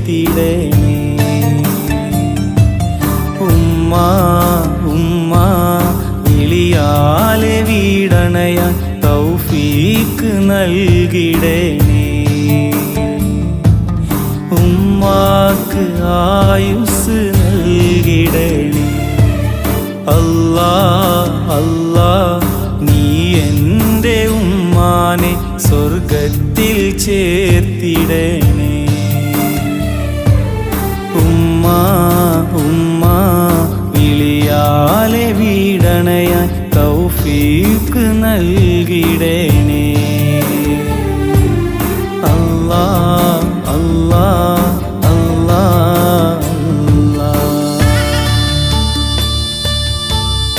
ചേർത്തിടണേ. ഉമ്മ ഉമ്മ വിളിയാലെ വീടണയാൻ തൗഫീക്ക് നൽകിടണേ. ഉമ്മാക്ക് ആയുസ് നൽകിടണേ. അല്ലാ അല്ലാ നീ എൻ്റെ ഉമ്മാനെ സ്വർഗത്തിൽ ചേർത്തിടണേ. ഉമ്മ ഉമ്മ വിളിയാലെ വീടണയാൻ തൗഫീക്ക് നൽകിടണേ. അല്ലാ അല്ലാ